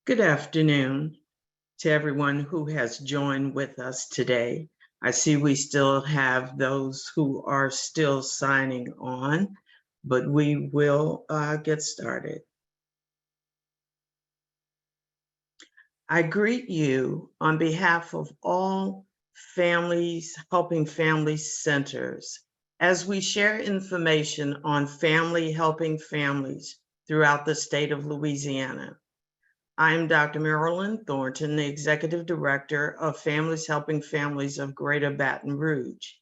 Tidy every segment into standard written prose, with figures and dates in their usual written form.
Good afternoon to everyone who has joined with us today. I see we still have those who are still signing on, but we will get started. I greet you on behalf of all Families Helping Families centers as we share information on family helping families throughout the state of Louisiana. I'm Dr. Marilyn Thornton, the Executive Director of Families Helping Families of Greater Baton Rouge.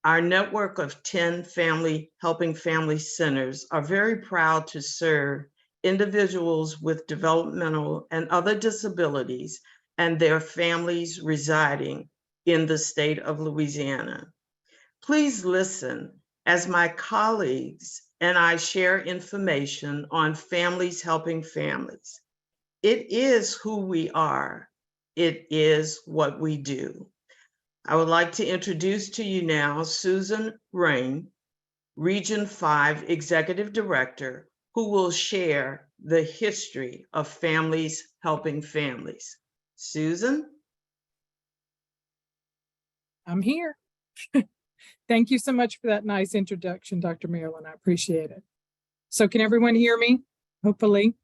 Our network of 10 Family Helping Families centers are very proud to serve individuals with developmental and other disabilities and their families residing in the state of Louisiana. Please listen as my colleagues and I share information on Families Helping Families. It is who we are. It is what we do. I would like to introduce to you now Susan Rain, Region 5 Executive Director, who will share the history of Families Helping Families. Susan? I'm here. Thank you so much for that nice introduction, Dr. Marilyn. I appreciate it. So can everyone hear me? Hopefully.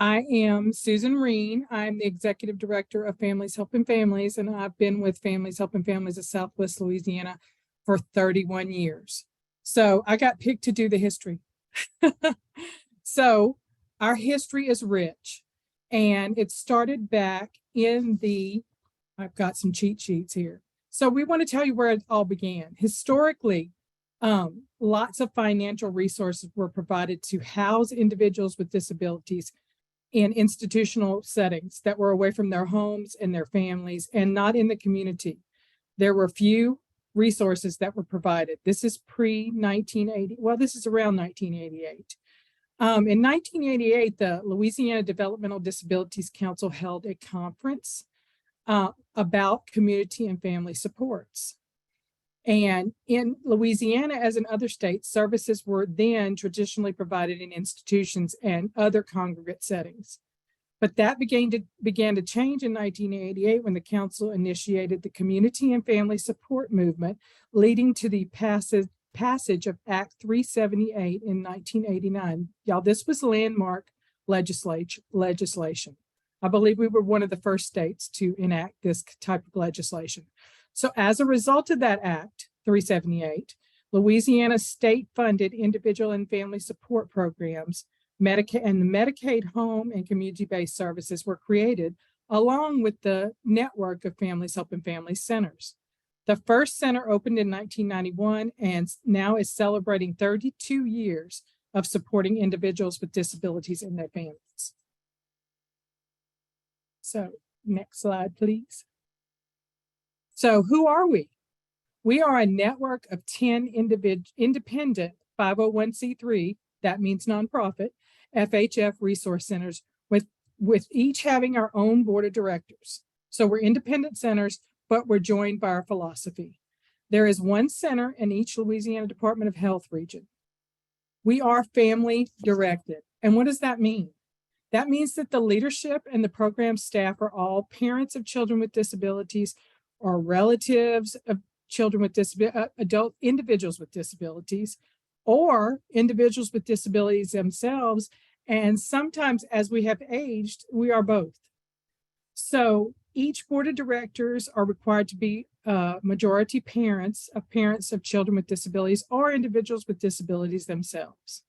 I am Susan Reen. I'm the Executive Director of Families Helping Families, and I've been with Families Helping Families of Southwest Louisiana for 31 years. So I got picked to do the history. So our history is rich, and it started back in I've got some cheat sheets here. So we want to tell you where it all began. Historically, lots of financial resources were provided to house individuals with disabilities in institutional settings that were away from their homes and their families and not in the community. There were few resources that were provided. This is pre-1980. Well, this is around 1988. In 1988, the Louisiana Developmental Disabilities Council held a conference about community and family supports. And in Louisiana, as in other states, services were then traditionally provided in institutions and other congregate settings. But that began to change in 1988 when the council initiated the Community and Family Support Movement, leading to the passage of Act 378 in 1989. Y'all, this was landmark legislation. I believe we were one of the first states to enact this type of legislation. So as a result of that Act 378, Louisiana state-funded individual and family support programs, Medicaid and the Medicaid home and community-based services were created along with the network of Families Helping Families centers. The first center opened in 1991 and now is celebrating 32 years of supporting individuals with disabilities and their families. So next slide, please. So who are we? We are a network of 10 independent 501c3, that means nonprofit, FHF resource centers with each having our own board of directors. So we're independent centers, but we're joined by our philosophy. There is one center in each Louisiana Department of Health region. We are family directed. And what does that mean? That means that the leadership and the program staff are all parents of children with disabilities or relatives of children with adult individuals with disabilities, or individuals with disabilities themselves. And sometimes as we have aged, we are both. So each board of directors are required to be majority parents of children with disabilities or individuals with disabilities themselves.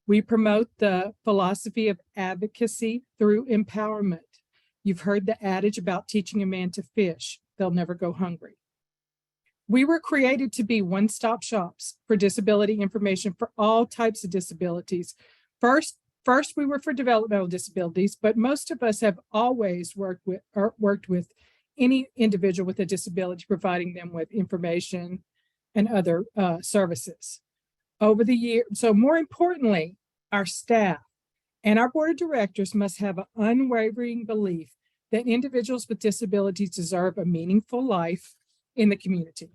We promote the philosophy of advocacy through empowerment. You've heard the adage about teaching a man to fish, they'll never go hungry. We were created to be one-stop shops for disability information for all types of disabilities. First we were for developmental disabilities, but most of us have always worked with any individual with a disability, providing them with information and other services. Over the year, so more importantly, our staff and our board of directors must have an unwavering belief that individuals with disabilities deserve a meaningful life in the community.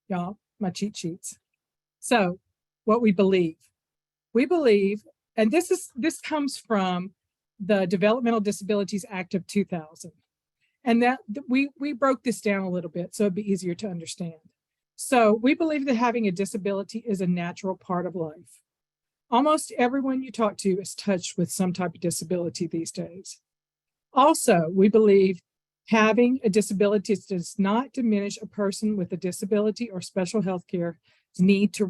Y'all, my cheat sheets. So what we believe and this comes from the Developmental Disabilities Act of 2000. And that we broke this down a little bit so it'd be easier to understand. So we believe that having a disability is a natural part of life. Almost everyone you talk to is touched with some type of disability these days. Also, we believe having a disability does not diminish a person with a disability or special health care need to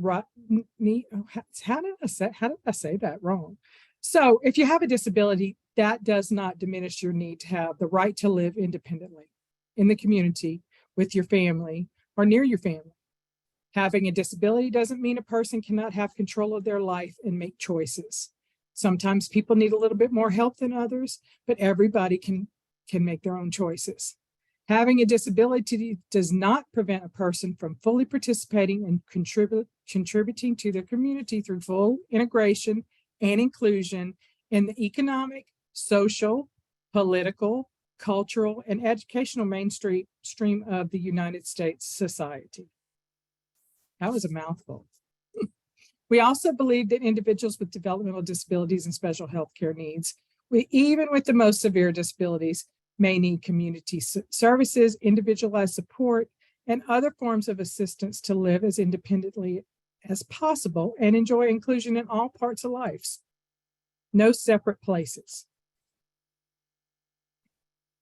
how did I say that wrong? So if you have a disability, that does not diminish your need to have the right to live independently in the community with your family or near your family. Having a disability doesn't mean a person cannot have control of their life and make choices. Sometimes people need a little bit more help than others, but everybody can make their own choices. Having a disability does not prevent a person from fully participating and contributing to their community through full integration and inclusion in the economic, social, political, cultural, and educational mainstream of the United States society. That was a mouthful. We also believe that individuals with developmental disabilities and special health care needs, even with the most severe disabilities, may need community services, individualized support, and other forms of assistance to live as independently as possible and enjoy inclusion in all parts of life. No separate places.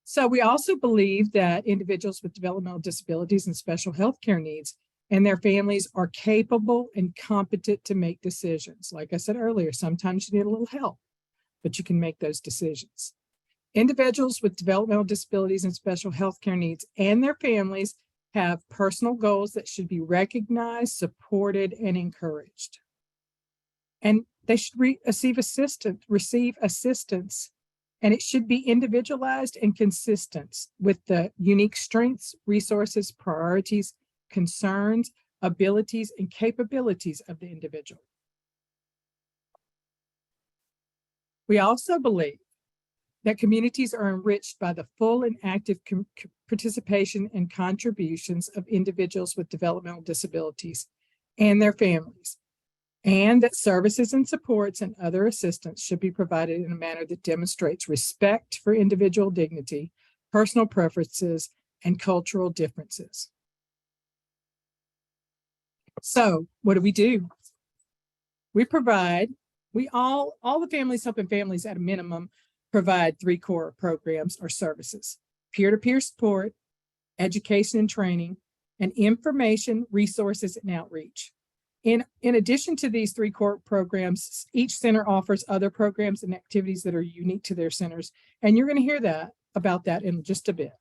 So we also believe that individuals with developmental disabilities and special health care needs and their families are capable and competent to make decisions. Like I said earlier, sometimes you need a little help, but you can make those decisions. Individuals with developmental disabilities and special health care needs and their families have personal goals that should be recognized, supported, and encouraged. And they should receive assistance, and it should be individualized and consistent with the unique strengths, resources, priorities, concerns, abilities, and capabilities of the individual. We also believe that communities are enriched by the full and active participation and contributions of individuals with developmental disabilities and their families, and that services and supports and other assistance should be provided in a manner that demonstrates respect for individual dignity, personal preferences, and cultural differences. So what do? All the Families Helping Families at a minimum provide 3 core programs or services: peer-to-peer support, education and training, and information, resources, and outreach. In addition to these 3 core programs, each center offers other programs and activities that are unique to their centers. And you're going to hear about that in just a bit.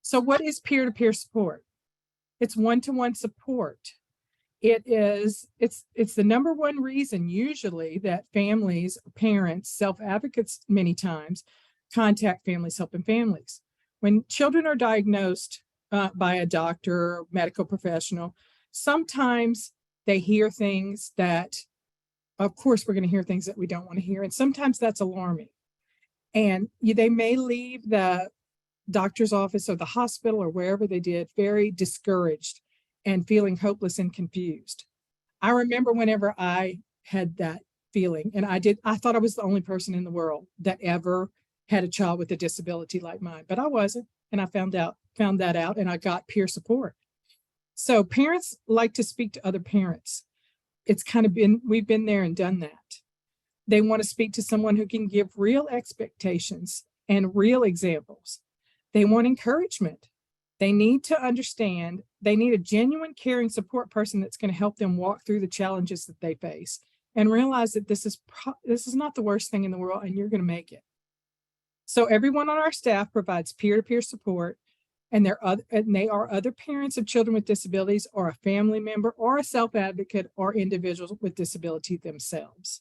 So what is peer-to-peer support? It's one-to-one support. It's the number one reason usually that families, parents, self-advocates many times contact Families Helping Families. When children are diagnosed by a doctor or medical professional, sometimes they hear things that, of course, we're going to hear things that we don't want to hear. And sometimes that's alarming. And they may leave the doctor's office or the hospital or wherever they did very discouraged and feeling hopeless and confused. I remember whenever I had that feeling, and I thought I was the only person in the world that ever had a child with a disability like mine, but I wasn't. And I found that out, and I got peer support. So parents like to speak to other parents. We've been there and done that. They want to speak to someone who can give real expectations and real examples. They want encouragement. They need to understand, they need a genuine, caring support person that's going to help them walk through the challenges that they face and realize that this is not the worst thing in the world and you're going to make it. So everyone on our staff provides peer-to-peer support, and they are other parents of children with disabilities or a family member or a self-advocate or individuals with disability themselves.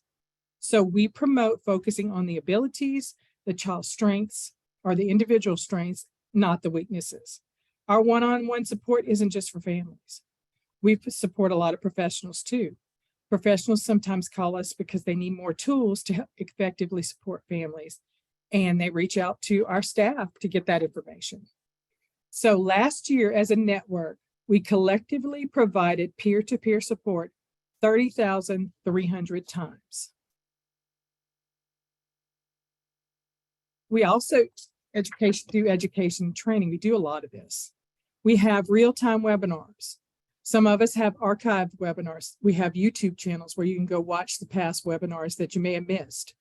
So we promote focusing on the abilities, the child's strengths, or the individual strengths, not the weaknesses. Our one-on-one support isn't just for families. We support a lot of professionals too. Professionals sometimes call us because they need more tools to help effectively support families, and they reach out to our staff to get that information. So last year as a network, we collectively provided peer-to-peer support 30,300 times. We also do education and training. We do a lot of this. We have real-time webinars. Some of us have archived webinars. We have YouTube channels where you can go watch the past webinars that you may have missed.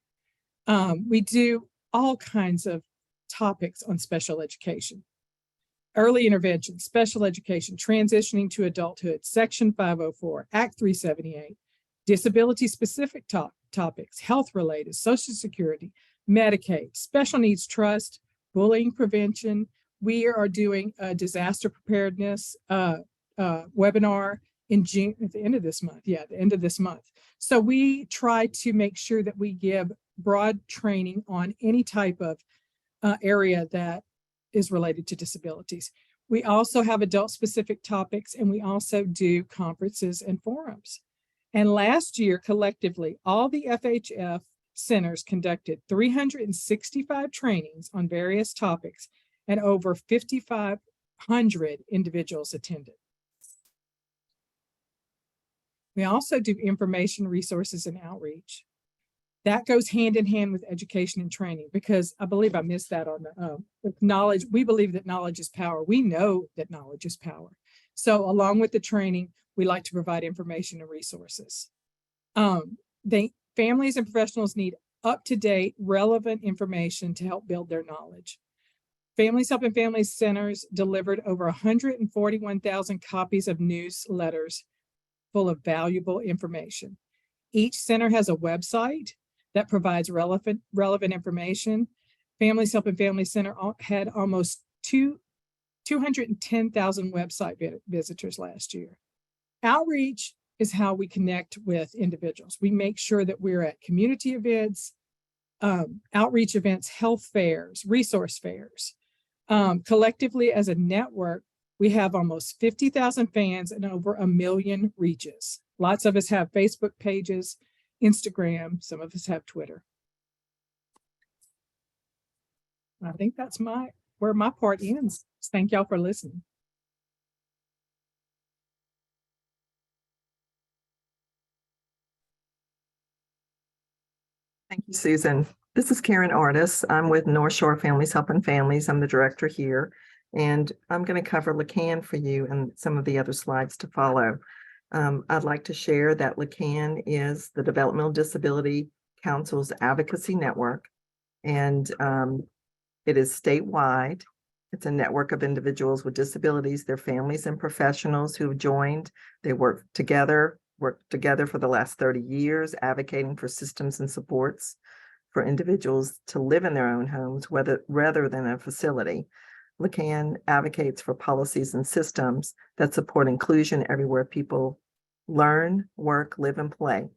We do all kinds of topics on special education. Early intervention, special education, transitioning to adulthood, Section 504, Act 378, disability-specific topics, health-related, Social Security, Medicaid, special needs trust, bullying prevention. We are doing a disaster preparedness webinar in June, at the end of this month. Yeah, the end of this month. So we try to make sure that we give broad training on any type of area that is related to disabilities. We also have adult-specific topics, and we also do conferences and forums. And last year, collectively, all the FHF centers conducted 365 trainings on various topics, and over 5,500 individuals attended. We also do information, resources, and outreach. That goes hand in hand with education and training, because I believe I missed that on the knowledge. We believe that knowledge is power. We know that knowledge is power. So along with the training, we like to provide information and resources. Families and professionals need up-to-date, relevant information to help build their knowledge. Families Helping Families Centers delivered over 141,000 copies of newsletters full of valuable information. Each center has a website that provides relevant information. Families Helping Families Center had almost 210,000 website visitors last year. Outreach is how we connect with individuals. We make sure that we're at community events, outreach events, health fairs, resource fairs. Collectively as a network, we have almost 50,000 fans and over 1 million reaches. Lots of us have Facebook pages, Instagram, some of us have Twitter. I think that's where my part ends. Thank y'all for listening. Thank you, Susan. This is Karen Artis. I'm with North Shore Families Helping Families. I'm the director here, and I'm going to cover LACAN for you and some of the other slides to follow. I'd like to share that LACAN is the Developmental Disability Council's advocacy network, and it is statewide. It's a network of individuals with disabilities, their families and professionals who have joined. They work together for the last 30 years, advocating for systems and supports for individuals to live in their own homes rather than a facility. LACAN advocates for policies and systems that support inclusion everywhere people learn, work, live, and play.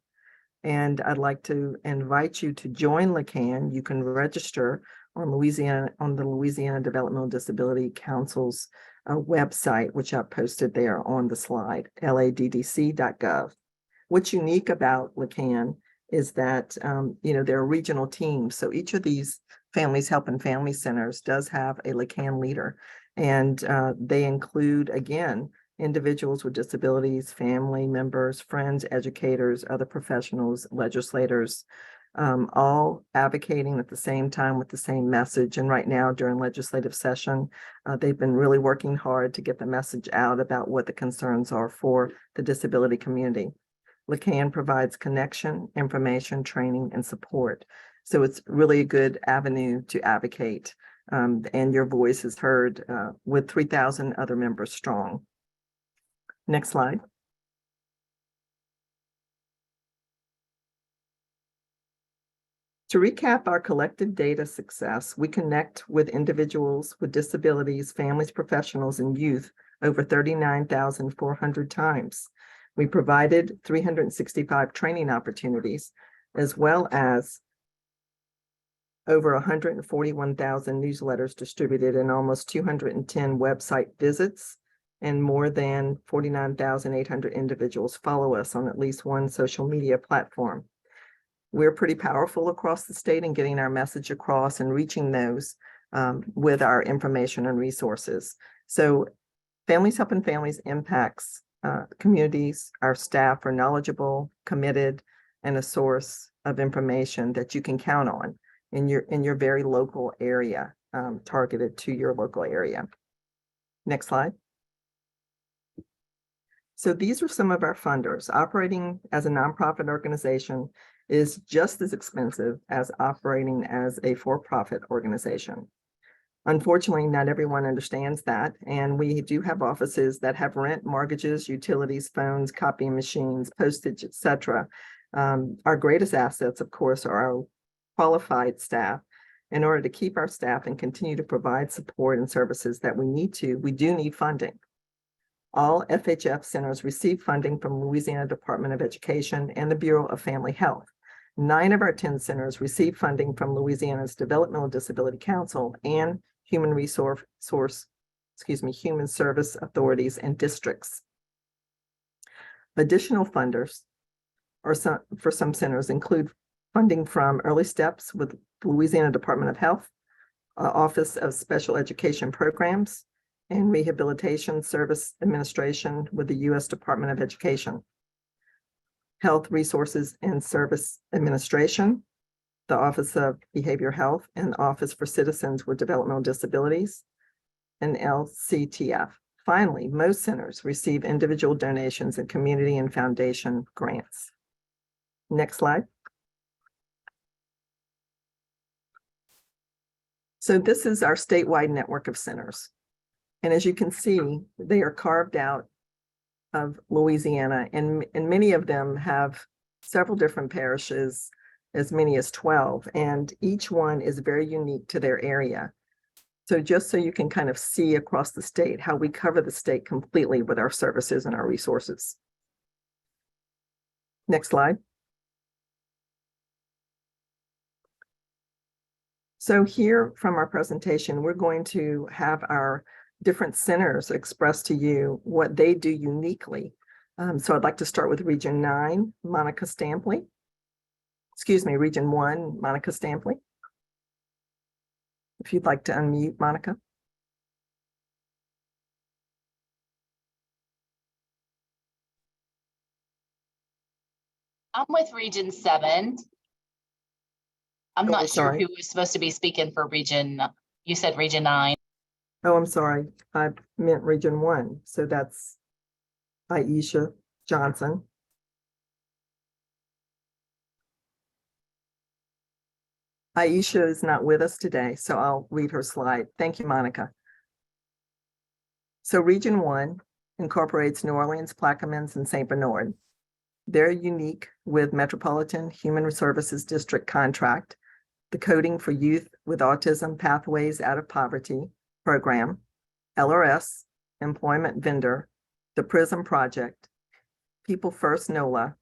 And I'd like to invite you to join LACAN. You can register on the Louisiana Developmental Disability Council's website, which I've posted there on the slide, laddc.gov. What's unique about LACAN is that there are regional teams. So each of these Families Helping Family Centers does have a LACAN leader, and they include, again, individuals with disabilities, family members, friends, educators, other professionals, legislators, all advocating at the same time with the same message. And right now during legislative session, they've been really working hard to get the message out about what the concerns are for the disability community. LACAN provides connection, information, training, and support. So it's really a good avenue to advocate, and your voice is heard with 3,000 other members strong. Next slide. To recap our collective data success, we connect with individuals with disabilities, families, professionals, and youth over 39,400 times. We provided 365 training opportunities, as well as over 141,000 newsletters distributed and almost 210 website visits, and more than 49,800 individuals follow us on at least one social media platform. We're pretty powerful across the state in getting our message across and reaching those with our information and resources. So Families Helping Families impacts communities, our staff are knowledgeable, committed, and a source of information that you can count on in your very local area, targeted to your local area. Next slide. So these are some of our funders. Operating as a nonprofit organization is just as expensive as operating as a for-profit organization. Unfortunately, not everyone understands that, and we do have offices that have rent, mortgages, utilities, phones, copying machines, postage, etc. Our greatest assets, of course, are our qualified staff. In order to keep our staff and continue to provide support and services that we do need funding. All FHF centers receive funding from Louisiana Department of Education and the Bureau of Family Health. 9 of our 10 centers receive funding from Louisiana's Developmental Disability Council and Human Service authorities and districts. Additional funders for some centers include funding from Early Steps with Louisiana Department of Health, Office of Special Education Programs, and Rehabilitation Service Administration with the U.S. Department of Education, Health Resources and Service Administration, the Office of Behavioral Health, and Office for Citizens with Developmental Disabilities, and LCTF. Finally, most centers receive individual donations and community and foundation grants. Next slide. So this is our statewide network of centers. And as you can see, they are carved out of Louisiana, and many of them have several different parishes, as many as 12, and each one is very unique to their area. So just so you can kind of see across the state how we cover the state completely with our services and our resources. Next slide. So here from our presentation, we're going to have our different centers express to you what they do uniquely. So I'd like to start with Region 9, Monica Stampley. Excuse me, Region 1, Monica Stampley. If you'd like to unmute, Monica. I'm with Region 7. I'm not sure who was supposed to be speaking for Region. You said Region 9. Oh, I'm sorry. I meant Region 1. So that's Aisha Johnson. Aisha is not with us today, so I'll read her slide. Thank you, Monica. So Region 1 incorporates New Orleans, Plaquemines, and St. Bernard. They're unique with Metropolitan Human Services District contract, the Coding for Youth with Autism Pathways Out of Poverty program, LRS, employment vendor, the PRISM Project, People First NOLA,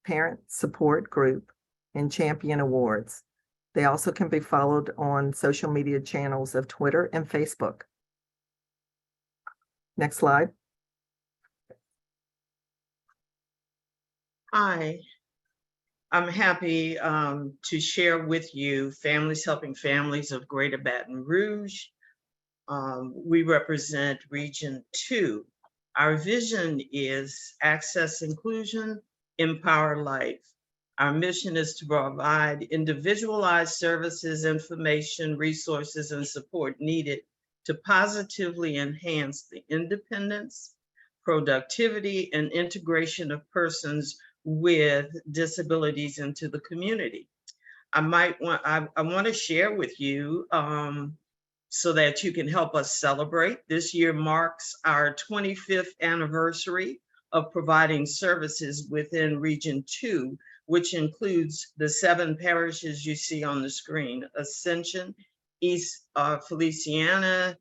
Parent Support Group, and Champion Awards. They also can be followed on social media channels of Twitter and Facebook. Next slide. Hi, I'm happy to share with you Families Helping Families of Greater Baton Rouge. We represent Region 2. Our vision is access, inclusion, empower life. Our mission is to provide individualized services, information, resources, and support needed to positively enhance the independence, productivity, and integration of persons with disabilities into the community. I want to share with you so that you can help us celebrate. This year marks our 25th anniversary of providing services within Region 2, which includes the 7 parishes you see on the screen: Ascension, East Feliciana,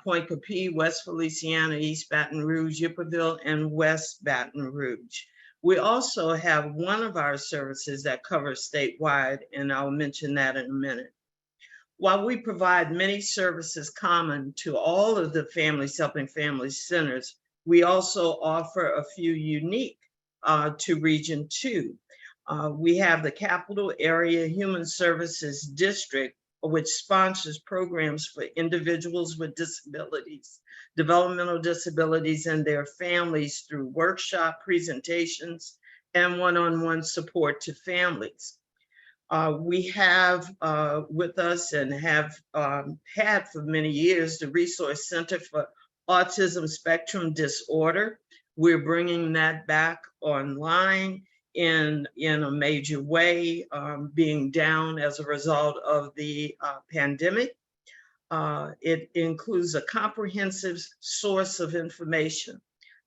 Point Capee, West Feliciana, East Baton Rouge, Ypperville, and West Baton Rouge. We also have one of our services that covers statewide, and I'll mention that in a minute. While we provide many services common to all of the Families Helping Families centers, we also offer a few unique to Region 2. We have the Capital Area Human Services District, which sponsors programs for individuals with disabilities, developmental disabilities, and their families through workshop presentations and one-on-one support to families. We have with us and have had for many years the Resource Center for Autism Spectrum Disorder. We're bringing that back online in a major way, being down as a result of the pandemic. It includes a comprehensive source of information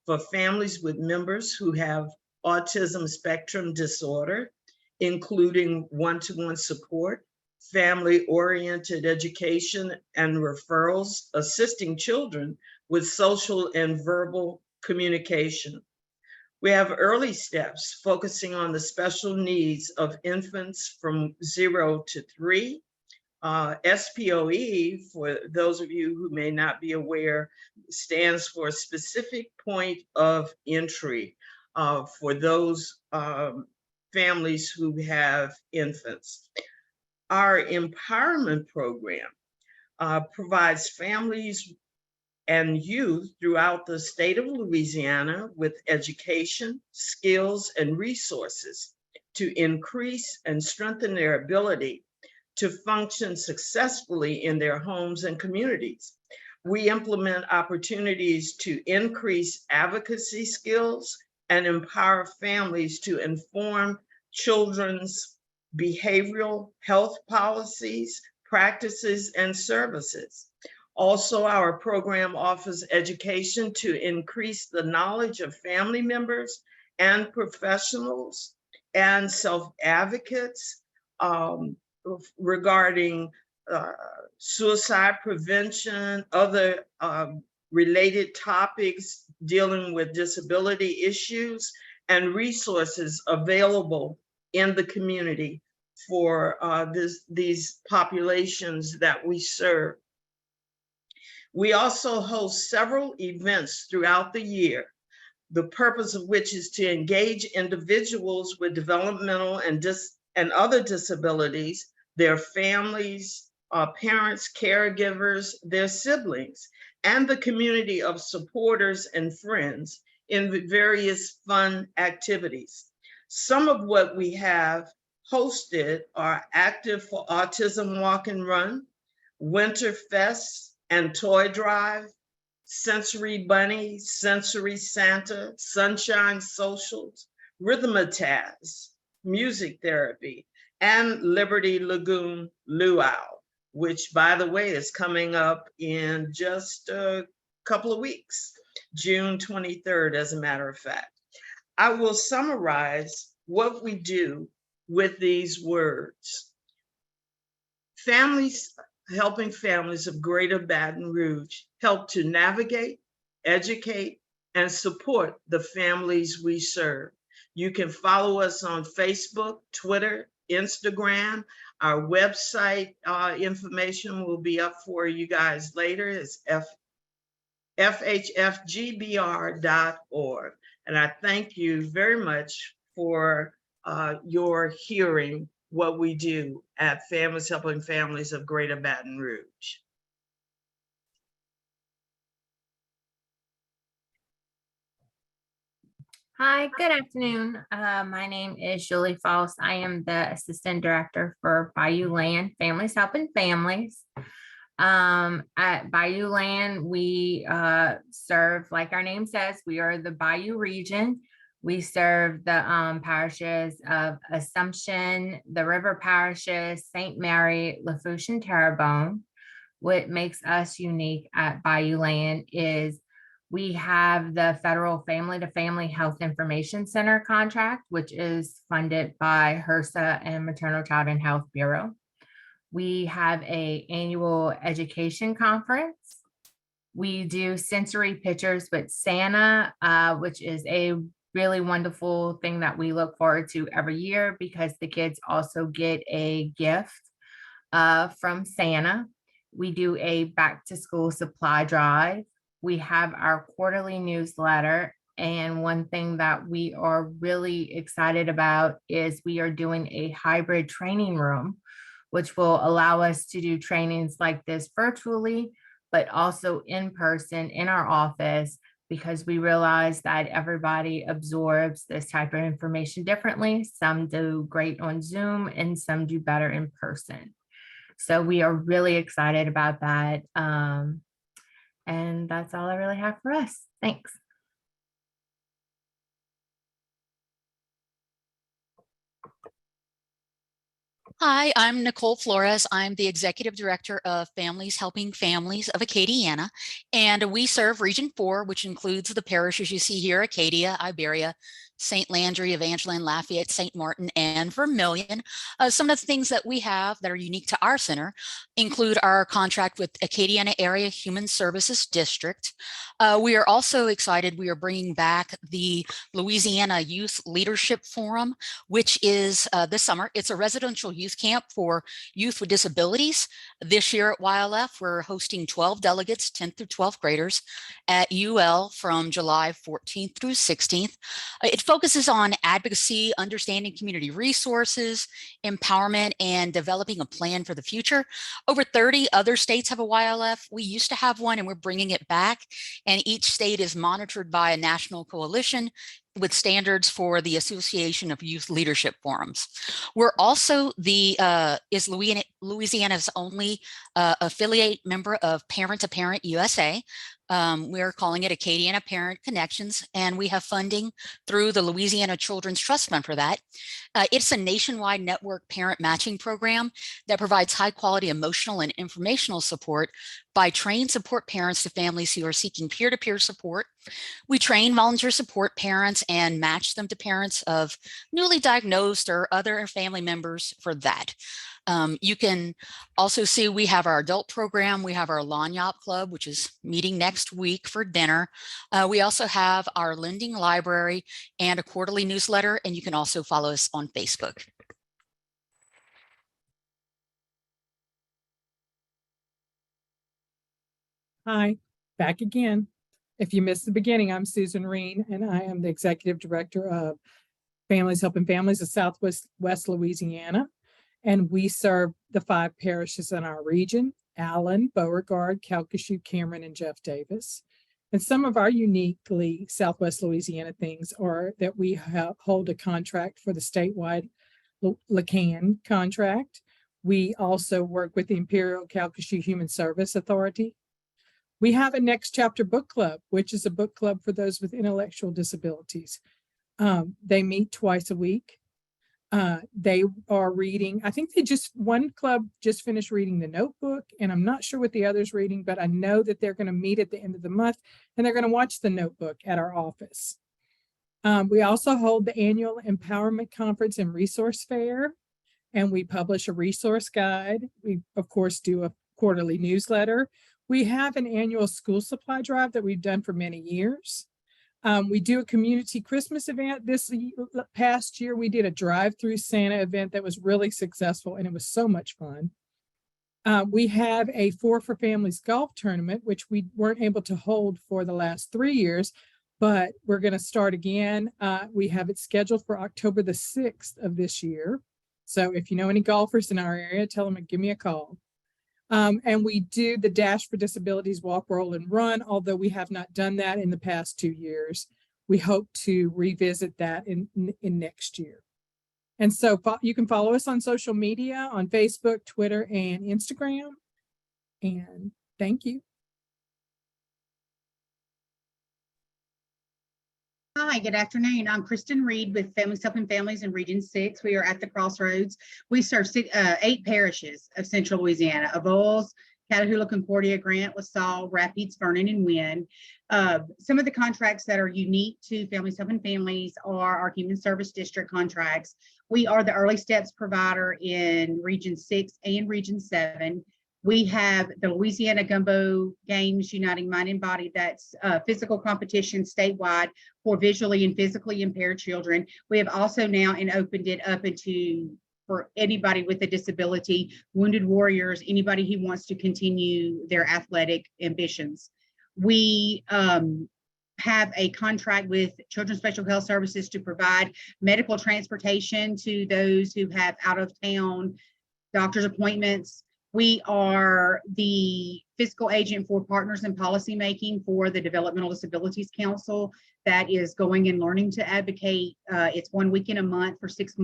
for families with members who have autism spectrum disorder, including one-to-one support, family-oriented education and referrals, assisting children with social and verbal communication. We have early steps focusing on the special needs of infants from 0 to 3. SPOE, for those of you who may not be aware, stands for Specific Point of Entry for those families who have infants. Our empowerment program provides families and youth throughout the state of Louisiana with education, skills, and resources to increase and strengthen their ability to function successfully in their homes and communities. We implement opportunities to increase advocacy skills and empower families to inform children's behavioral health policies, practices, and services. Also, our program offers education to increase the knowledge of family members and professionals and self-advocates regarding suicide prevention, other related topics dealing with disability issues, and resources available in the community for these populations that we serve. We also host several events throughout the year, the purpose of which is to engage individuals with developmental and other disabilities, their families, parents, caregivers, their siblings, and the community of supporters and friends in various fun activities. Some of what we have hosted are Active for Autism Walk and Run, Winter Fest and Toy Drive, Sensory Bunny, Sensory Santa, Sunshine Socials, Rhythmataz, Music Therapy, and Liberty Lagoon Luau, which, by the way, is coming up in just a couple of weeks, June 23rd, as a matter of fact. I will summarize what we do with these words. Helping families of Greater Baton Rouge help to navigate, educate, and support the families we serve. You can follow us on Facebook, Twitter, Instagram. Our website information will be up for you guys later. It's fhfgbr.org. And I thank you very much for your hearing what we do at Families Helping Families of Greater Baton Rouge. Hi, good afternoon. My name is Julie Faust. I am the Assistant Director for Bayou Land Families Helping Families. At Bayou Land, we serve, like our name says, we are the Bayou region. We serve the parishes of Assumption, the river parishes, St. Mary, Lafourche, and Terrebonne. What makes us unique at Bayou Land is we have the Federal Family to Family Health Information Center contract, which is funded by HRSA and Maternal Child and Health Bureau. We have an annual education conference. We do sensory pictures with Santa, which is a really wonderful thing that we look forward to every year because the kids also get a gift from Santa. We do a back to school supply drive. We have our quarterly newsletter. And one thing that we are really excited about is we are doing a hybrid training room which will allow us to do trainings like this virtually, but also in person in our office, because we realize that everybody absorbs this type of information differently. Some do great on Zoom and some do better in person. So we are really excited about that. And that's all I really have for us. Thanks. Hi, I'm Nicole Flores. I'm the Executive Director of Families Helping Families of Acadiana, and we serve Region 4, which includes the parishes you see here: Acadia, Iberia, St. Landry, Evangeline, Lafayette, St. Martin, and Vermilion. Some of the things that we have that are unique to our center include our contract with Acadiana Area Human Services District. We are also excited, we are bringing back the Louisiana Youth Leadership Forum, which is this summer. It's a residential youth camp for youth with disabilities. This year at YLF, we're hosting 12 delegates, 10th through 12th graders at UL from July 14th through 16th. It focuses on advocacy, understanding community resources, empowerment, and developing a plan for the future. Over 30 other states have a YLF. We used to have one and we're bringing it back. And each state is monitored by a national coalition with standards for the Association of Youth Leadership Forums. We're also Louisiana's only affiliate member of Parent to Parent USA. We're calling it Acadiana Parent Connections, and we have funding through the Louisiana Children's Trust Fund for that. It's a nationwide network parent matching program that provides high quality emotional and informational support by trained support parents to families who are seeking peer-to-peer support. We train volunteer support parents and match them to parents of newly diagnosed or other family members for that. You can also see we have our adult program. We have our Lagniappe Club, which is meeting next week for dinner. We also have our lending library and a quarterly newsletter, and you can also follow us on Facebook. Hi, back again. If you missed the beginning, I'm Susan Reen, and I am the Executive Director of Families Helping Families of Southwest Louisiana. And we serve the 5 parishes in our region: Allen, Beauregard, Calcasieu, Cameron, and Jeff Davis. And some of our uniquely Southwest Louisiana things are that we hold a contract for the statewide LACAN contract. We also work with the Imperial Calcasieu Human Service Authority. We have a Next Chapter Book Club, which is a book club for those with intellectual disabilities. They meet twice a week. They are reading, I think one club just finished reading The Notebook, and I'm not sure what the other's reading, but I know that they're going to meet at the end of the month and they're going to watch The Notebook at our office. We also hold the annual Empowerment Conference and Resource Fair, and we publish a resource guide. We, of course, do a quarterly newsletter. We have an annual school supply drive that we've done for many years. We do a community Christmas event. This past year, we did a drive-through Santa event that was really successful, and it was so much fun. We have a 4 for Families golf tournament, which we weren't able to hold for the last 3 years, but we're going to start again. We have it scheduled for October the 6th of this year. So if you know any golfers in our area, tell them to give me a call. And we do the Dash for Disabilities Walk, Roll, and Run, although we have not done that in the past 2 years. We hope to revisit that in next year. And so you can follow us on social media, on Facebook, Twitter, and Instagram. And thank you. Hi, good afternoon. I'm Kristen Reed with Families Helping Families in Region 6. We are at the Crossroads. We serve 8 parishes of Central Louisiana: Avoyelles, Catahoula, Concordia, Grant, LaSalle, Rapides, Vernon, and Wynn. Some of the contracts that are unique to Families Helping Families are our Human Service District contracts. We are the early steps provider in Region 6 and Region 7. We have the Louisiana Gumbo Games Uniting Mind and Body. That's physical competition statewide for visually and physically impaired children. We have also now opened it up for anybody with a disability, wounded warriors, anybody who wants to continue their athletic ambitions. We have a contract with Children's Special Health Services to provide medical transportation to those who have out of town doctor's appointments. We are the fiscal agent for partners in policymaking for the Developmental Disabilities Council that is going and learning to advocate. It's 1 weekend a month for 6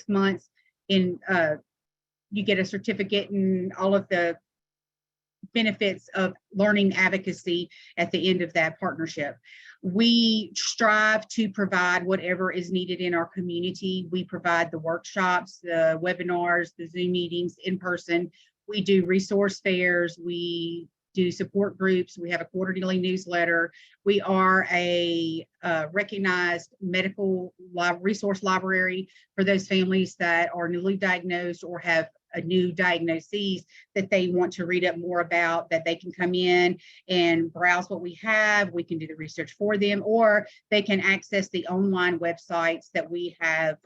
months. You get a certificate and all of the benefits of learning advocacy at the end of that partnership. We strive to provide whatever is needed in our community. We provide the workshops, the webinars, the Zoom meetings in person. We do resource fairs. We do support groups. We have a quarterly newsletter. We are a recognized medical resource library for those families that are newly diagnosed or have a new diagnoses that they want to read up more about, that they can come in and browse what we have. We can do the research for them, or they can access the online websites that we have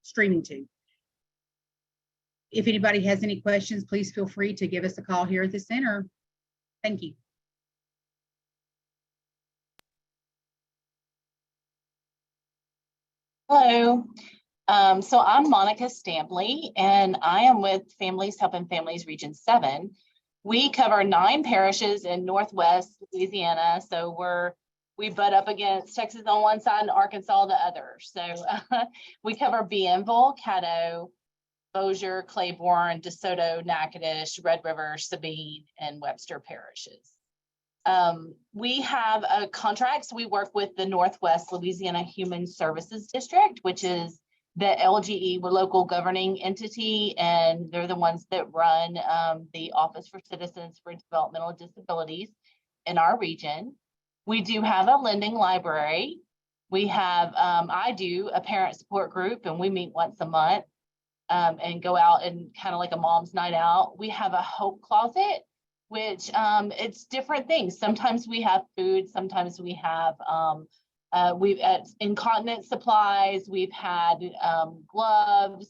streaming to. If anybody has any questions, please feel free to give us a call here at the center. Thank you. Hello. So I'm Monica Stampley, and I am with Families Helping Families Region 7. We cover 9 parishes in Northwest Louisiana. So we butt up against Texas on one side and Arkansas on the other. So we cover Bienville, Caddo, Bossier, Claiborne, DeSoto, Natchitoches, Red River, Sabine, and Webster parishes. We have contracts. We work with the Northwest Louisiana Human Services District, which is the LGE, we're local governing entity, and they're the ones that run the Office for Citizens for Developmental Disabilities in our region. We do have a lending library. We have, I do a parent support group, and we meet once a month and go out and kind of like a mom's night out. We have a hope closet, which it's different things. Sometimes we have food, sometimes we have we've incontinence supplies, we've had gloves,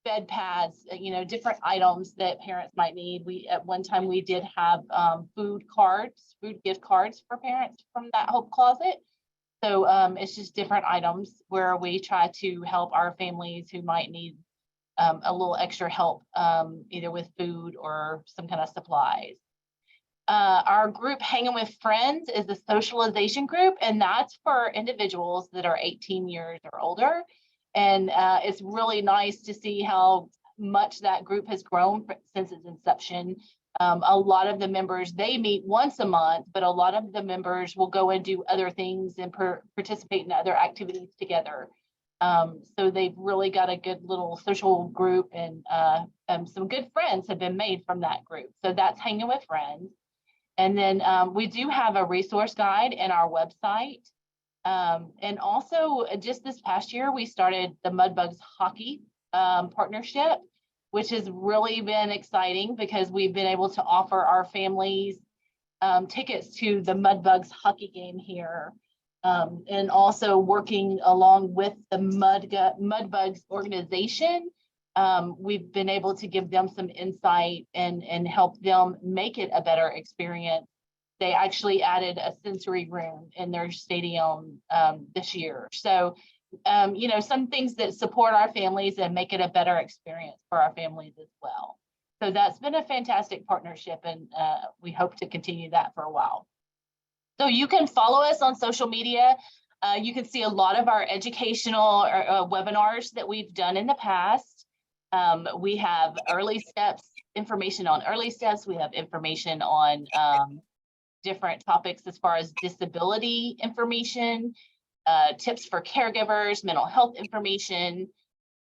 bed pads, different items that parents might need. At one time we did have food gift cards for parents from that Hope Closet. So it's just different items where we try to help our families who might need a little extra help, either with food or some kind of supplies. Our group Hanging with Friends is a socialization group, and that's for individuals that are 18 years or older. And it's really nice to see how much that group has grown since its inception. A lot of the members, they meet once a month, but a lot of the members will go and do other things and participate in other activities together. So they've really got a good little social group, and some good friends have been made from that group. So that's Hanging with Friends. And then we do have a resource guide in our website. And also just this past year, we started the Mudbugs Hockey partnership, which has really been exciting because we've been able to offer our families tickets to the Mudbugs hockey game here. And also working along with the Mudbugs organization, we've been able to give them some insight and help them make it a better experience. They actually added a sensory room in their stadium this year. So, some things that support our families and make it a better experience for our families as well. So that's been a fantastic partnership, and we hope to continue that for a while. So you can follow us on social media. You can see a lot of our educational webinars that we've done in the past. We have early steps, information on early steps. We have information on different topics as far as disability information, tips for caregivers, mental health information.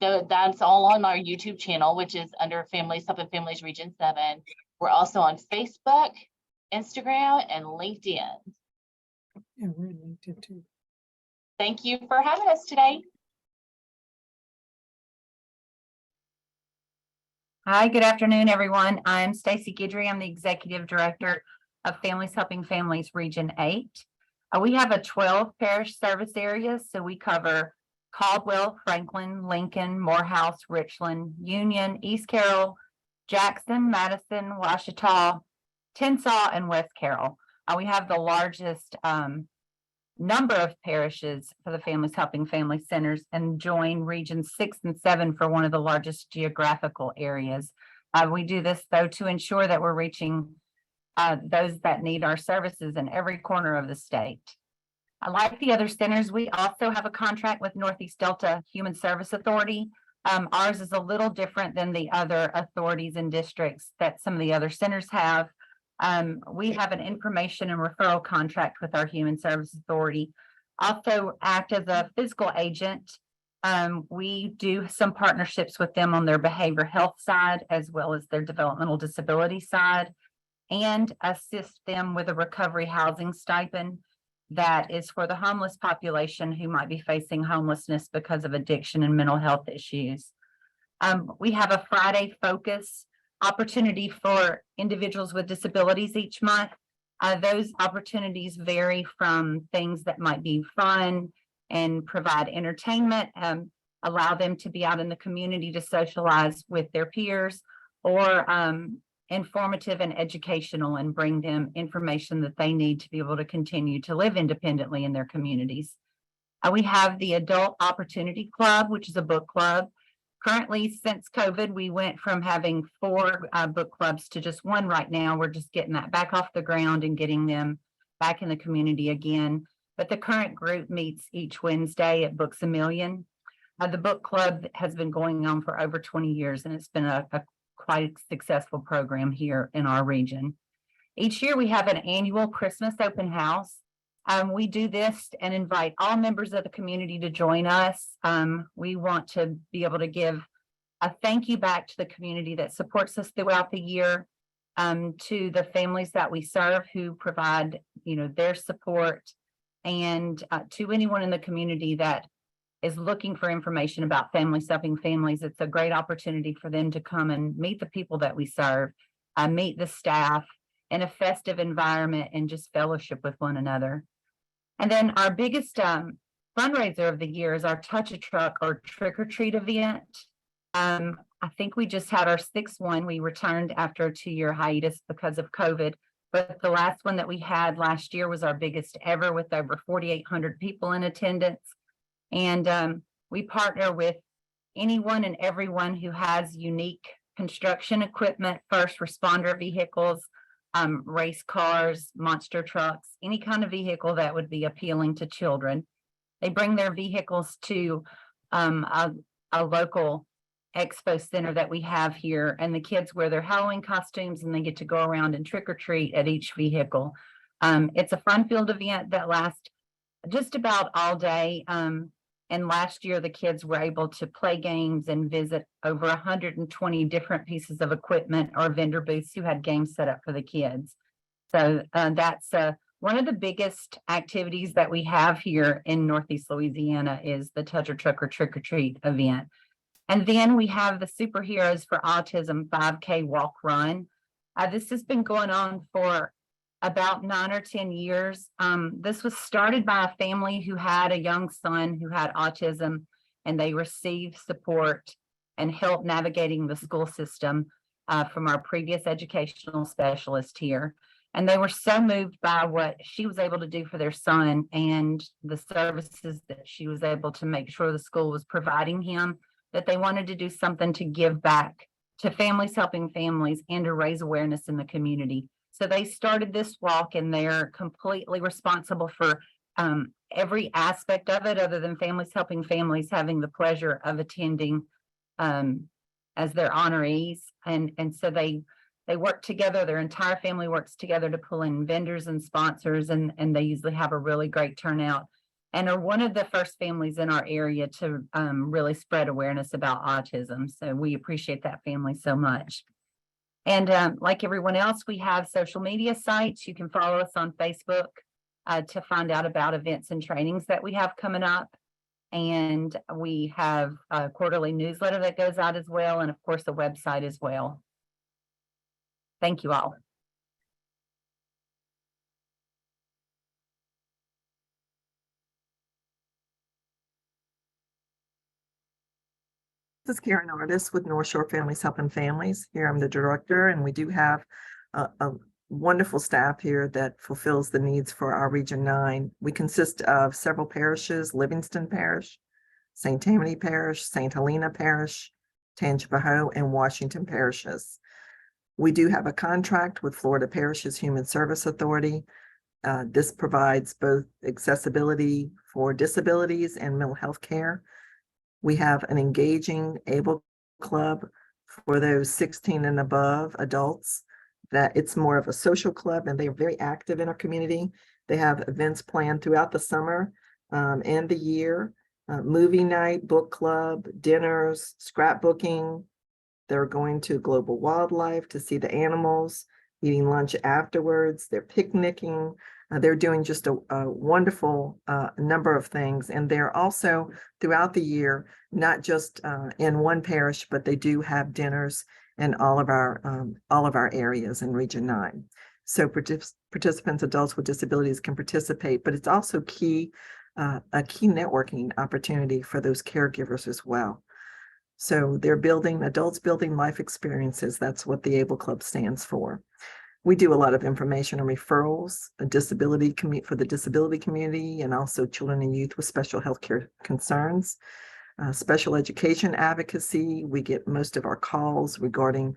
That's all on our YouTube channel, which is under Families Helping Families Region 7. We're also on Facebook, Instagram, and LinkedIn. Yeah, we're in LinkedIn too. Thank you for having us today. Hi, good afternoon, everyone. I'm Stacy Guidry. I'm the Executive Director of Families Helping Families Region 8. We have a 12 parish service areas, so we cover Caldwell, Franklin, Lincoln, Morehouse, Richland, Union, East Carroll, Jackson, Madison, Ouachita, Tensas, and West Carroll. We have the largest number of parishes for the Families Helping Family Centers and join Regions 6 and 7 for one of the largest geographical areas. We do this, though, to ensure that we're reaching those that need our services in every corner of the state. Like the other centers, we also have a contract with Northeast Delta Human Service Authority. Ours is a little different than the other authorities and districts that some of the other centers have. We have an information and referral contract with our Human Service Authority. Also act as a physical agent. We do some partnerships with them on their behavioral health side, as well as their developmental disability side, and assist them with a recovery housing stipend that is for the homeless population who might be facing homelessness because of addiction and mental health issues. We have a Friday focus opportunity for individuals with disabilities each month. Those opportunities vary from things that might be fun and provide entertainment, allow them to be out in the community to socialize with their peers, or informative and educational and bring them information that they need to be able to continue to live independently in their communities. We have the Adult Opportunity Club, which is a book club. Currently, since COVID, we went from having 4 book clubs to just 1 right now. We're just getting that back off the ground and getting them back in the community again. But the current group meets each Wednesday at Books A Million. The book club has been going on for over 20 years, and it's been a quite successful program here in our region. Each year we have an annual Christmas open house. We do this and invite all members of the community to join us. We want to be able to give a thank you back to the community that supports us throughout the year, to the families that we serve who provide, their support, and to anyone in the community that is looking for information about Families Helping Families. It's a great opportunity for them to come and meet the people that we serve, meet the staff in a festive environment, and just fellowship with one another. And then our biggest fundraiser of the year is our Touch a Truck or Trick or Treat event. I think we just had our 6th one. We returned after a 2-year hiatus because of COVID, but the last one that we had last year was our biggest ever, with over 4,800 people in attendance. And we partner with anyone and everyone who has unique construction equipment, first responder vehicles, race cars, monster trucks, any kind of vehicle that would be appealing to children. They bring their vehicles to a local expo center that we have here, and the kids wear their Halloween costumes and they get to go around and trick or treat at each vehicle. It's a fun-filled event that lasts just about all day. And last year, the kids were able to play games and visit over 120 different pieces of equipment or vendor booths who had games set up for the kids. So that's one of the biggest activities that we have here in Northeast Louisiana is the Touch a Truck or Trick or Treat event. And then we have the Superheroes for Autism 5K Walk Run. This has been going on for about 9 or 10 years. This was started by a family who had a young son who had autism, and they received support and help navigating the school system from our previous educational specialist here. And they were so moved by what she was able to do for their son and the services that she was able to make sure the school was providing him, that they wanted to do something to give back to Families Helping Families and to raise awareness in the community. So they started this walk, and they're completely responsible for every aspect of it, other than Families Helping Families having the pleasure of attending as their honorees. And so they work together, their entire family works together to pull in vendors and sponsors, and they usually have a really great turnout, and are one of the first families in our area to really spread awareness about autism. So we appreciate that family so much. And like everyone else, we have social media sites. You can follow us on Facebook to find out about events and trainings that we have coming up. And we have a quarterly newsletter that goes out as well, and of course, a website as well. Thank you all. This is Karen Artis with North Shore Families Helping Families. Here I'm the director, and we do have a wonderful staff here that fulfills the needs for our Region 9. We consist of several parishes: Livingston Parish, St. Tammany Parish, St. Helena Parish, Tangipahoa, and Washington parishes. We do have a contract with Florida Parishes Human Service Authority. This provides both accessibility for disabilities and mental health care. We have an engaging ABLE club for those 16 and above adults. That it's more of a social club, and they're very active in our community. They have events planned throughout the summer and the year, movie night, book club, dinners, scrapbooking. They're going to Global Wildlife to see the animals, eating lunch afterwards. They're picnicking. They're doing just a wonderful number of things. And they're also throughout the year, not just in one parish, but they do have dinners in all of our areas in Region 9. So participants, adults with disabilities, can participate, but it's also a key networking opportunity for those caregivers as well. So they're adults building life experiences. That's what the ABLE Club stands for. We do a lot of information and referrals, for the disability community, and also children and youth with special healthcare concerns. Special education advocacy. We get most of our calls regarding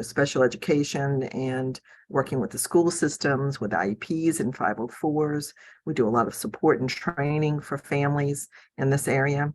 special education and working with the school systems, with IEPs and 504s. We do a lot of support and training for families in this area.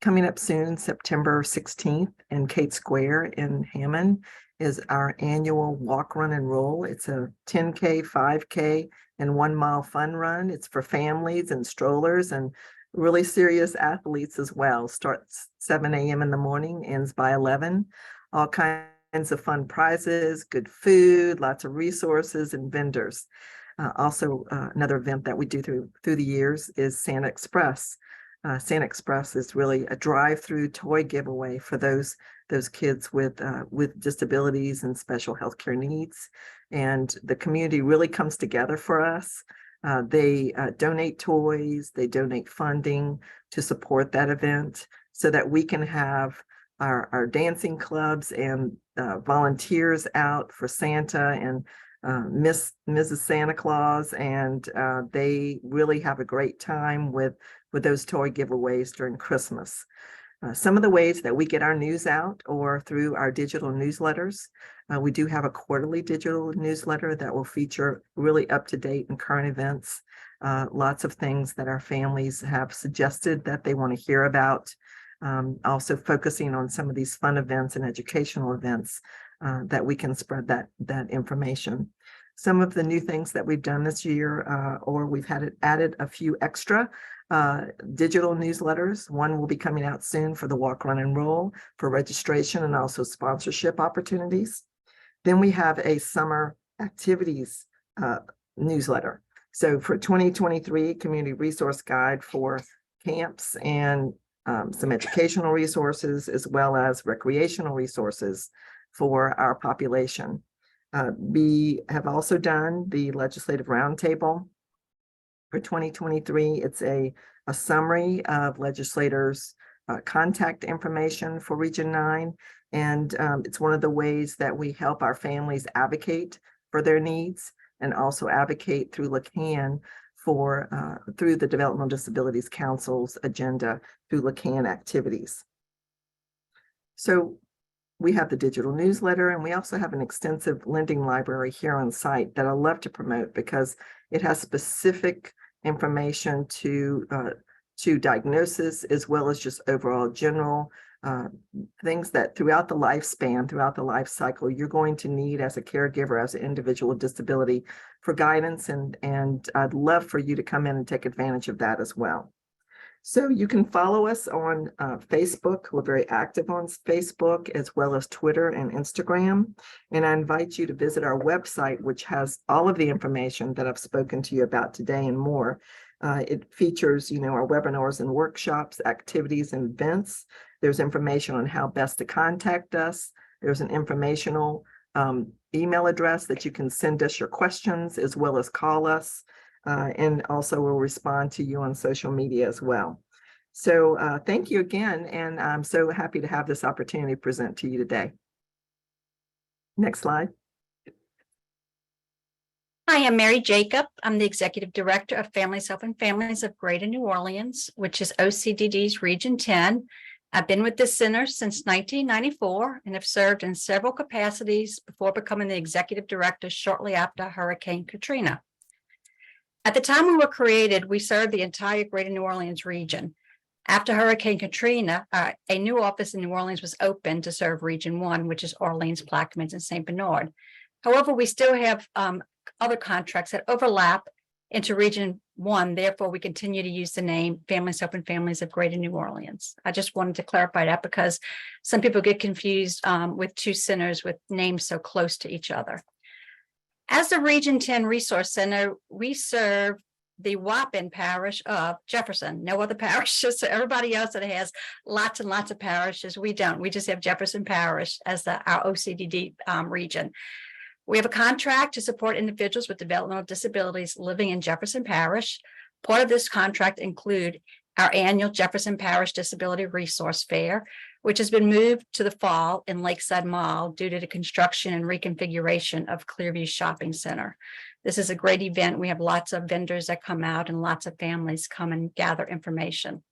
Coming up soon, September 16th in Kate Square in Hammond is our annual Walk, Run, and Roll. It's a 10K, 5K, and 1 mile fun run. It's for families and strollers and really serious athletes as well. Starts 7 a.m. in the morning, ends by 11. All kinds of fun prizes, good food, lots of resources and vendors. Also, another event that we do through the years is Santa Express. Santa Express is really a drive-through toy giveaway for those kids with disabilities and special healthcare needs. And the community really comes together for us. They donate toys, they donate funding to support that event so that we can have our dancing clubs and volunteers out for Santa and Mrs. Santa Claus, and they really have a great time with those toy giveaways during Christmas. Some of the ways that we get our news out or through our digital newsletters. We do have a quarterly digital newsletter that will feature really up-to-date and current events, lots of things that our families have suggested that they want to hear about. Also focusing on some of these fun events and educational events that we can spread that information. Some of the new things that we've done this year, or we've added a few extra digital newsletters. One will be coming out soon for the Walk, Run, and Roll for registration and also sponsorship opportunities. Then we have a summer activities newsletter. So for 2023, community resource guide for camps and some educational resources as well as recreational resources for our population. We have also done the legislative roundtable for 2023. It's a summary of legislators' contact information for Region 9. And it's one of the ways that we help our families advocate for their needs and also advocate through LACAN through the Developmental Disabilities Council's agenda through LACAN activities. So we have the digital newsletter, and we also have an extensive lending library here on site that I love to promote because it has specific information to diagnosis as well as just overall general things that throughout the lifespan, throughout the life cycle, you're going to need as a caregiver, as an individual with disability for guidance. And I'd love for you to come in and take advantage of that as well. So you can follow us on Facebook. We're very active on Facebook as well as Twitter and Instagram. And I invite you to visit our website, which has all of the information that I've spoken to you about today and more. It features, our webinars and workshops, activities and events. There's information on how best to contact us. There's an informational email address that you can send us your questions as well as call us. And also we'll respond to you on social media as well. So thank you again. And I'm so happy to have this opportunity to present to you today. Next slide. Hi, I'm Mary Jacob. I'm the Executive Director of Families Helping Families of Greater New Orleans, which is OCDD's Region 10. I've been with this center since 1994 and have served in several capacities before becoming the Executive Director shortly after Hurricane Katrina. At the time we were created, we served the entire Greater New Orleans region. After Hurricane Katrina, a new office in New Orleans was opened to serve Region 1, which is Orleans, Plaquemines, and St. Bernard. However, we still have other contracts that overlap into Region 1. Therefore, we continue to use the name Families Helping Families of Greater New Orleans. I just wanted to clarify that because some people get confused with two centers with names so close to each other. As the Region 10 Resource Center, we serve the Wapping parish of Jefferson, no other parishes. So everybody else that has lots and lots of parishes, we don't. We just have Jefferson Parish as our OCDD region. We have a contract to support individuals with developmental disabilities living in Jefferson Parish. Part of this contract include our annual Jefferson Parish Disability Resource Fair, which has been moved to the fall in Lakeside Mall due to the construction and reconfiguration of Clearview Shopping Center. This is a great event. We have lots of vendors that come out and lots of families come and gather information.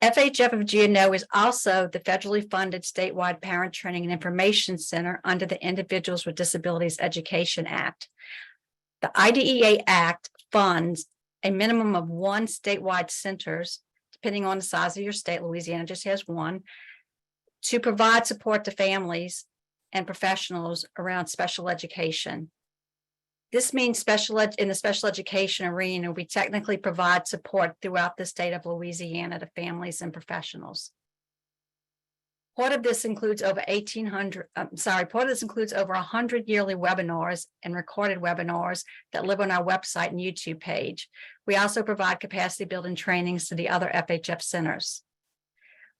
FHF of GNO is also the federally funded statewide parent training and information center under the Individuals with Disabilities Education Act. The IDEA Act funds a minimum of one statewide centers, depending on the size of your state. Louisiana just has one, to provide support to families and professionals around special education. This means in the special education arena, we technically provide support throughout the state of Louisiana to families and professionals. Part of this includes over 100 yearly webinars and recorded webinars that live on our website and YouTube page. We also provide capacity building trainings to the other FHF centers.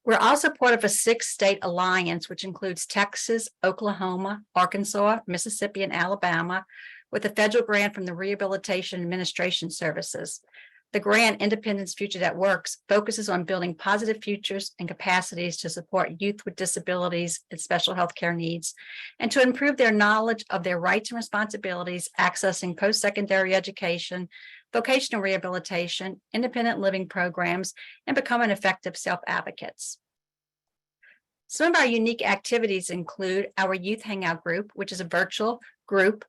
We're also part of a 6-state alliance, which includes Texas, Oklahoma, Arkansas, Mississippi, and Alabama, with a federal grant from the Rehabilitation Administration Services. The grant, Independence Future That Works, focuses on building positive futures and capacities to support youth with disabilities and special health care needs, and to improve their knowledge of their rights and responsibilities, accessing post-secondary education, vocational rehabilitation, independent living programs, and becoming effective self-advocates. Some of our unique activities include our Youth Hangout Group, which is a virtual group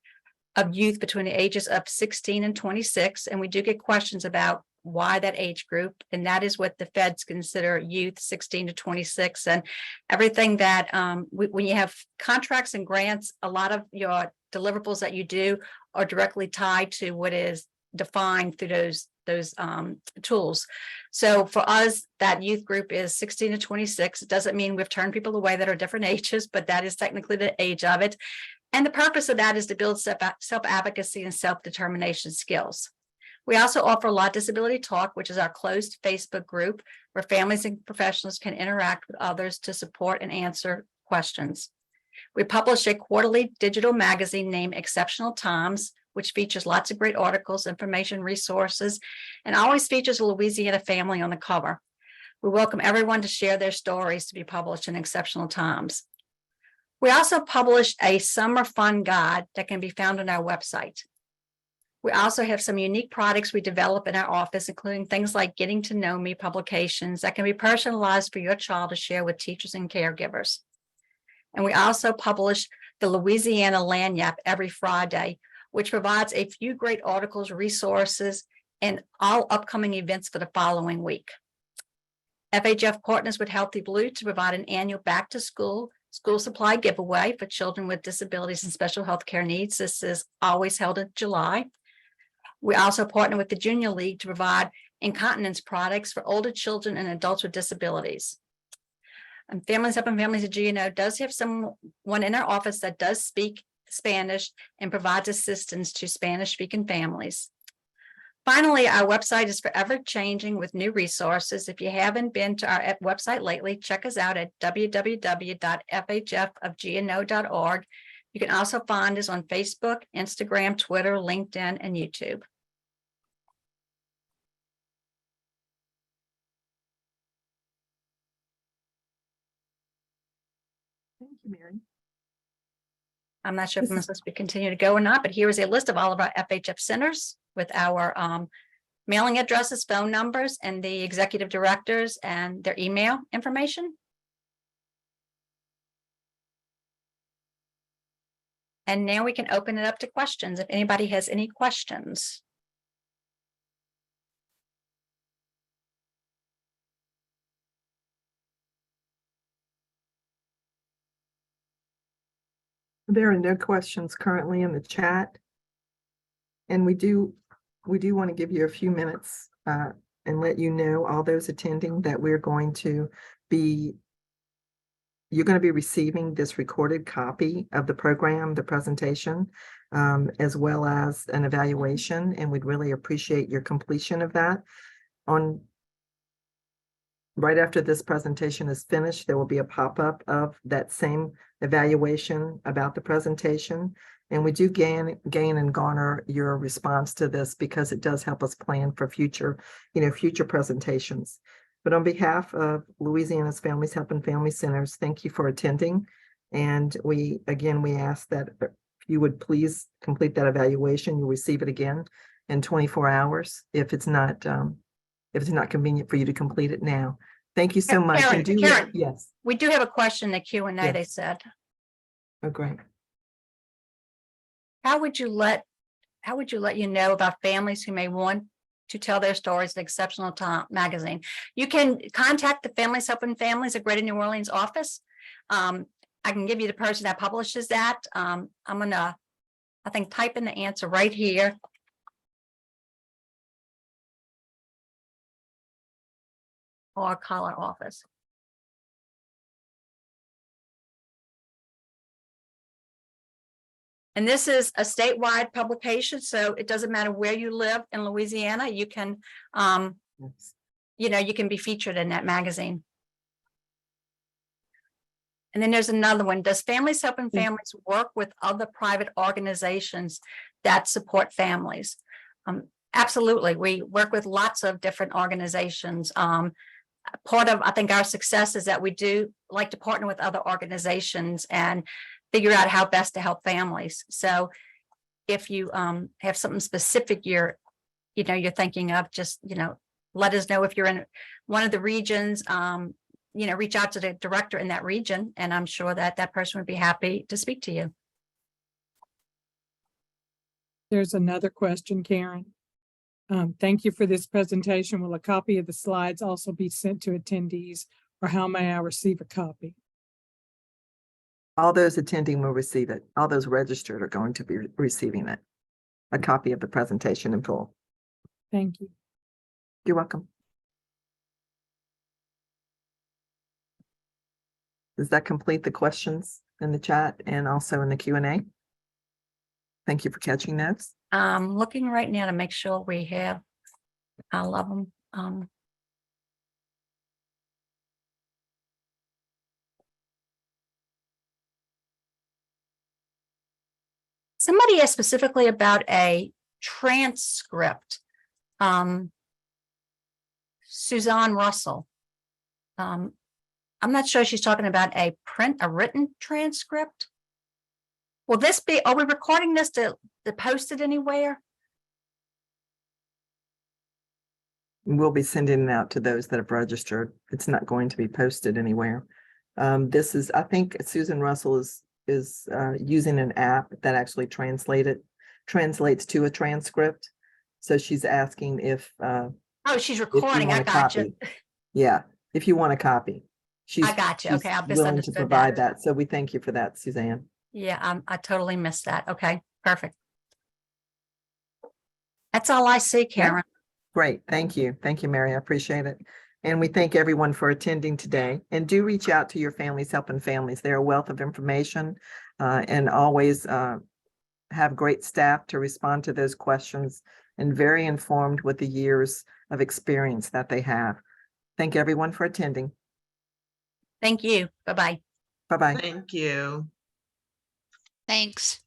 of youth between the ages of 16 and 26. And we do get questions about why that age group, and that is what the feds consider youth, 16 to 26. And everything that when you have contracts and grants, a lot of your deliverables that you do are directly tied to what is defined through those tools. So for us, that youth group is 16 to 26. It doesn't mean we've turned people away that are different ages, but that is technically the age of it. And the purpose of that is to build self-advocacy and self-determination skills. We also offer Law Disability Talk, which is our closed Facebook group where families and professionals can interact with others to support and answer questions. We publish a quarterly digital magazine named Exceptional Times, which features lots of great articles, information, resources, and always features a Louisiana family on the cover. We welcome everyone to share their stories to be published in Exceptional Times. We also publish a summer fun guide that can be found on our website. We also have some unique products we develop in our office, including things like Getting to Know Me publications that can be personalized for your child to share with teachers and caregivers. And we also publish the Louisiana Lagniappe every Friday, which provides a few great articles, resources, and all upcoming events for the following week. FHF partners with Healthy Blue to provide an annual back to school supply giveaway for children with disabilities and special health care needs. This is always held in July. We also partner with the Junior League to provide incontinence products for older children and adults with disabilities. And Families Helping Families at GNO does have someone in our office that does speak Spanish and provides assistance to Spanish-speaking families. Finally, our website is forever changing with new resources. If you haven't been to our website lately, check us out at www.fhfofgno.org. You can also find us on Facebook, Instagram, Twitter, LinkedIn, and YouTube. Thank you, Mary. I'm not sure if This is- this we continue to go or not, but here is a list of all of our FHF centers with our mailing addresses, phone numbers, and the executive directors and their email information. And now we can open it up to questions if anybody has any questions. There are no questions currently in the chat. And we do want to give you a few minutes and let you know, all those attending, that we're going to be, you're going to be receiving this recorded copy of the program, the presentation, as well as an evaluation, and we'd really appreciate your completion of that. Right after this presentation is finished, there will be a pop-up of that same evaluation about the presentation. And we do gain and garner your response to this because it does help us plan for future presentations. But on behalf of Louisiana's Families Helping Family Centers, thank you for attending. And we ask that if you would please complete that evaluation. You'll receive it again in 24 hours if it's not convenient for you to complete it now. Thank you so much. And Karen, yes. We do have a question in the Q&A, they Yes. said. Oh, great. How would you let you know about families who may want to tell their stories in Exceptional Time magazine? You can contact the Families Helping Families of Greater New Orleans office. I can give you the person that publishes that. I'm gonna, I think, type in the answer right here. Or call our office. And this is a statewide publication, so it doesn't matter where you live in Louisiana, you can, Yes. you can be featured in that magazine. And then there's another one. Does Families Helping Families work with other private organizations that support families? Absolutely. We work with lots of different organizations. Part of, I think, our success is that we do like to partner with other organizations and figure out how best to help families. So if you have something specific you're thinking of, just, let us know if you're in one of the regions, reach out to the director in that region, and I'm sure that that person would be happy to speak to you. There's another question, Karen. Thank you for this presentation. Will a copy of the slides also be sent to attendees, or how may I receive a copy? All those attending will receive it. All those registered are going to be receiving it. A copy of the presentation in full. Thank you. You're welcome. Does that complete the questions in the chat and also in the Q&A? Thank you for catching those. I'm looking right now to make sure we have all of them. Somebody asked specifically about a transcript. Suzanne Russell. I'm not sure she's talking about a written transcript. Will this be, are we recording this to post it anywhere? We'll be sending it out to those that have registered. It's not going to be posted anywhere. This is, I think Susan Russell is using an app that actually translates to a transcript. So she's asking if Oh, she's if you recording. I want a got you. copy. Yeah, if you want a copy. She's, I got you. she's Okay, I willing to misunderstood provide that. that. So we thank you for that, Suzanne. Yeah, I totally missed that. Okay, perfect. That's all I see, Karen. Great, thank you. Thank you, Mary. I appreciate it. And we thank everyone for attending today. And do reach out to your Families Helping Families. They're a wealth of information and always have great staff to respond to those questions, and very informed with the years of experience that they have. Thank everyone for attending. Thank you. Bye-bye. Bye-bye. Thank you. Thanks.